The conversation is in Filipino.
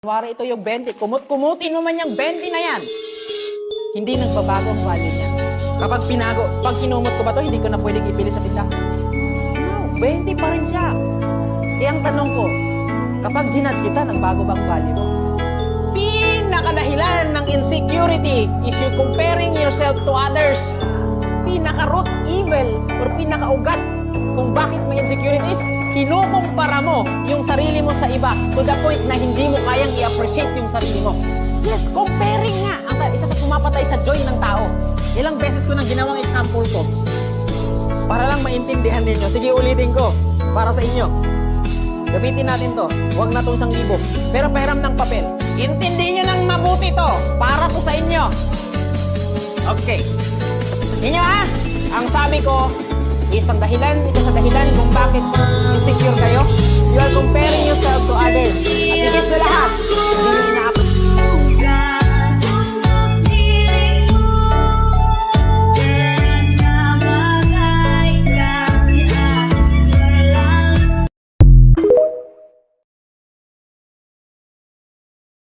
Wari ito yung 20. Kumut-kumutin mo man yung 20 na yan. Hindi nagbabago ang value niya. Kapag pag kinumot ko ba to, hindi ko na pwedeng ipili sa tindahan. No, 20 pa rin siya. Kaya ang tanong ko, kapag ginudge kita, nagbago ba ang value mo? Pinakadahilan ng insecurity is you comparing yourself to others. Pinaka-root evil or pinaka-ugat kung bakit may insecurities, kinukumpara mo yung sarili mo sa iba to the point na hindi mo kayang i-appreciate yung sarili mo. Yes, comparing nga. Ang isa sa pumapatay sa joy ng tao. Ilang beses ko nang ginawang example ko. Para lang maintindihan ninyo. Sige, ulitin ko. Para sa inyo. Gamitin natin to. Huwag na itong 1,000. Pero pahiram ng papel. Intindihin nyo ng mabuti to. Para to sa inyo. Okay. Inyo ha? Ang sabi ko, isa sa dahilan kung bakit insecure kayo, you are comparing yourself to others. At higit sa lahat,